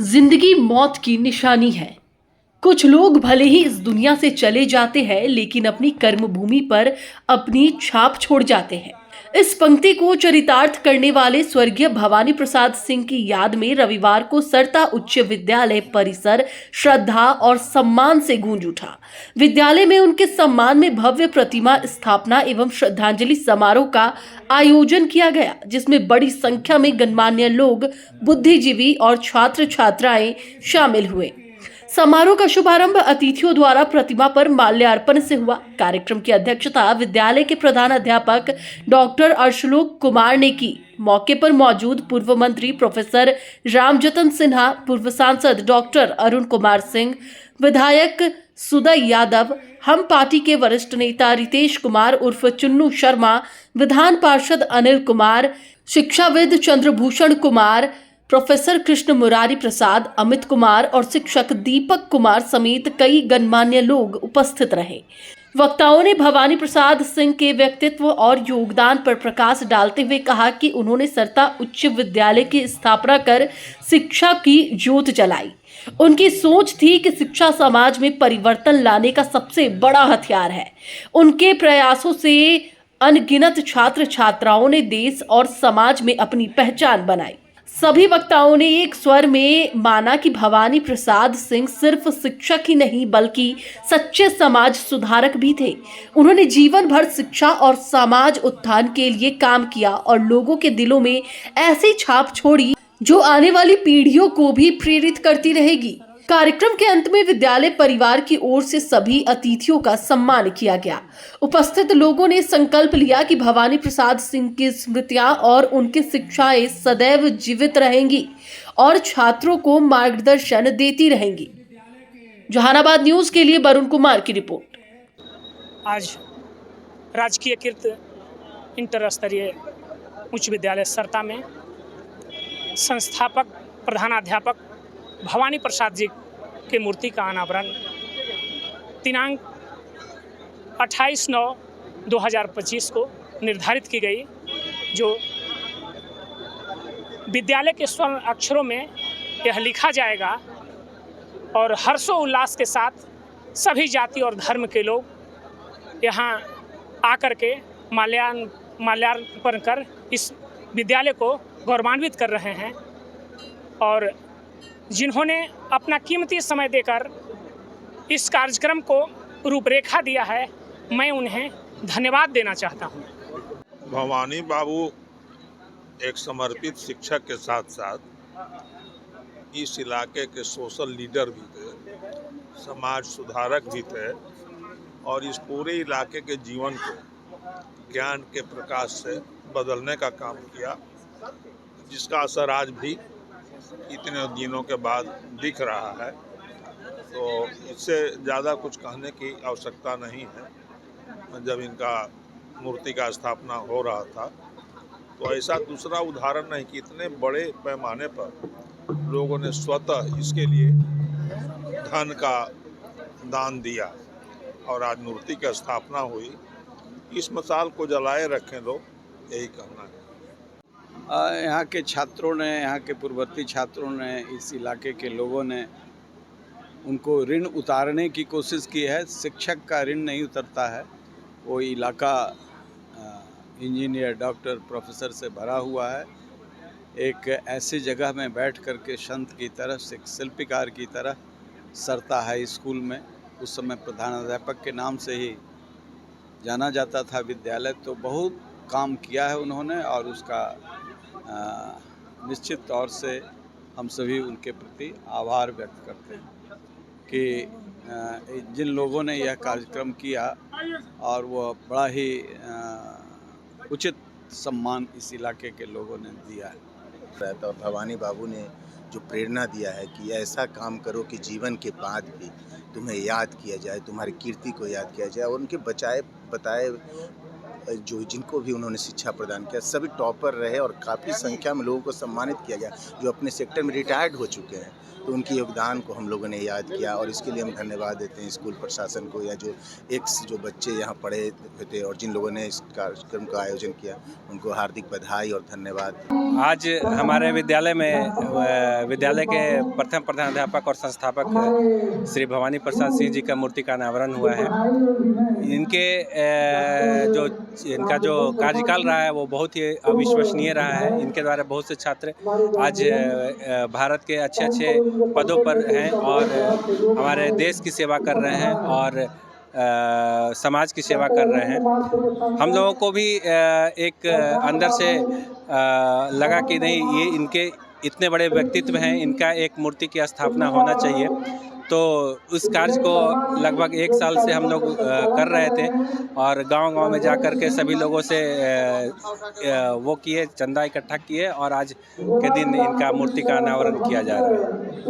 जिंदगी मौत की निशानी है। कुछ लोग भले ही इस दुनिया से चले जाते हैं, लेकिन अपनी कर्मभूमि पर अपनी छाप छोड़ जाते हैं। इस पंक्ति को चरितार्थ करने वाले स्वर्गीय भवानी प्रसाद सिंह की याद में रविवार को सरता उच्च विद्यालय परिसर श्रद्धा और सम्मान से गूंज उठा। विद्यालय में उनके सम्मान में भव्य प्रतिमा स्थापना एवं श्रद्धांजलि समारोह का आयोजन किया गया, जिसमें बड़ी संख्या में गणमान्य लोग, बुद्धिजीवी और छात्र छात्राएं शामिल हुए। समारोह का शुभारंभ अतिथियों द्वारा प्रतिमा पर माल्यार्पण से हुआ। कार्यक्रम की अध्यक्षता विद्यालय के प्रधान अध्यापक डॉक्टर अर्शलोक कुमार ने की। मौके पर मौजूद पूर्व मंत्री प्रोफेसर रामजतन सिन्हा, पूर्व सांसद डॉक्टर अरुण कुमार सिंह, विधायक सुदय यादव, हम पार्टी के वरिष्ठ नेता रितेश कुमार उर्फ चुन्नू शर्मा, विधान पार्षद अनिल कुमार, शिक्षाविद चंद्रभूषण कुमार, प्रोफेसर कृष्ण मुरारी प्रसाद, अमित कुमार और शिक्षक दीपक कुमार समेत कई गणमान्य लोग उपस्थित रहे। वक्ताओं ने भवानी प्रसाद सिंह के व्यक्तित्व और योगदान पर प्रकाश डालते हुए कहा कि उन्होंने सरता उच्च विद्यालय की स्थापना कर शिक्षा की ज्योत जलाई। उनकी सोच थी कि शिक्षा समाज में परिवर्तन लाने का सबसे बड़ा हथियार है। उनके प्रयासों से अनगिनत छात्र छात्राओं ने देश और समाज में अपनी पहचान बनाई। सभी वक्ताओं ने एक स्वर में माना कि भवानी प्रसाद सिंह सिर्फ शिक्षक ही नहीं बल्कि सच्चे समाज सुधारक भी थे। उन्होंने जीवन भर शिक्षा और समाज उत्थान के लिए काम किया और लोगों के दिलों में ऐसी छाप छोड़ी जो आने वाली पीढ़ियों को भी प्रेरित करती रहेगी। कार्यक्रम के अंत में विद्यालय परिवार की ओर से सभी अतिथियों का सम्मान किया गया। उपस्थित लोगों ने संकल्प लिया कि भवानी प्रसाद सिंह की स्मृतियां और उनकी शिक्षाएं सदैव जीवित रहेंगी और छात्रों को मार्गदर्शन देती रहेंगी। जहानाबाद न्यूज के लिए वरुण कुमार की रिपोर्ट। आज राजकीयकृत इंटर स्तरीय उच्च विद्यालय सरता में संस्थापक प्रधानाध्यापक भवानी प्रसाद जी की मूर्ति का अनावरण दिनांक 28/9/2025 को निर्धारित की गई, जो विद्यालय के स्वर्ण अक्षरों में यह लिखा जाएगा और हर्षोल्लास के साथ सभी जाति और धर्म के लोग यहाँ आकर के माल्यार्पण कर इस विद्यालय को गौरवान्वित कर रहे हैं। और जिन्होंने अपना कीमती समय देकर इस कार्यक्रम को रूपरेखा दिया है, मैं उन्हें धन्यवाद देना चाहता हूं। भवानी बाबू एक समर्पित शिक्षक के साथ साथ इस इलाके के सोशल लीडर भी थे, समाज सुधारक भी थे और इस पूरे इलाके के जीवन को ज्ञान के प्रकाश से बदलने का काम किया, जिसका असर आज भी इतने दिनों के बाद दिख रहा है। तो इससे ज़्यादा कुछ कहने की आवश्यकता नहीं है। जब इनका मूर्ति का स्थापना हो रहा था तो ऐसा दूसरा उदाहरण नहीं कि इतने बड़े पैमाने पर लोगों ने स्वतः इसके लिए धन का दान दिया और आज मूर्ति की स्थापना हुई। इस मिसाल को जलाए रखें लोग, यही कहना है। यहाँ के छात्रों ने, यहाँ के पूर्ववर्ती छात्रों ने, इस इलाके के लोगों ने उनको ऋण उतारने की कोशिश की है। शिक्षक का ऋण नहीं उतरता है, वो इलाका इंजीनियर, डॉक्टर, प्रोफेसर से भरा हुआ है। एक ऐसी जगह में बैठ कर के संत की तरह, शिल्पकार की तरह सरता हाई स्कूल में उस समय प्रधानाध्यापक के नाम से ही जाना जाता था विद्यालय, तो बहुत काम किया है उन्होंने और उसका निश्चित तौर से हम सभी उनके प्रति आभार व्यक्त करते हैं कि जिन लोगों ने यह कार्यक्रम किया और वह बड़ा ही उचित सम्मान इस इलाके के लोगों ने दिया है। और भवानी बाबू ने जो प्रेरणा दिया है कि ऐसा काम करो कि जीवन के बाद भी तुम्हें याद किया जाए, तुम्हारी कीर्ति को याद किया जाए और उनके बताए जो जिनको भी उन्होंने शिक्षा प्रदान किया, सभी टॉपर रहे और काफ़ी संख्या में लोगों को सम्मानित किया गया जो अपने सेक्टर में रिटायर्ड हो चुके हैं। तो उनके योगदान को हम लोगों ने याद किया और इसके लिए हम धन्यवाद देते हैं स्कूल प्रशासन को, या जो बच्चे यहाँ पढ़े हुए थे और जिन लोगों ने इस कार्यक्रम का आयोजन किया, उनको हार्दिक बधाई और धन्यवाद। आज हमारे विद्यालय में विद्यालय के प्रथम प्रधानाध्यापक और संस्थापक श्री भवानी प्रसाद सिंह जी का मूर्ति का अनावरण हुआ है। इनका जो कार्यकाल रहा है वो बहुत ही अविश्वसनीय रहा है। इनके द्वारा बहुत से छात्र आज भारत के अच्छे अच्छे पदों पर हैं और हमारे देश की सेवा कर रहे हैं और समाज की सेवा कर रहे हैं। हम लोगों को भी एक अंदर से लगा कि नहीं, ये इनके इतने बड़े व्यक्तित्व हैं, इनका एक मूर्ति की स्थापना होना चाहिए। तो उस कार्य को लगभग 1 साल से हम लोग कर रहे थे और गांव-गांव में जा कर के सभी लोगों से वो किए, चंदा इकट्ठा किए और आज के दिन इनका मूर्ति का अनावरण किया जा रहा है।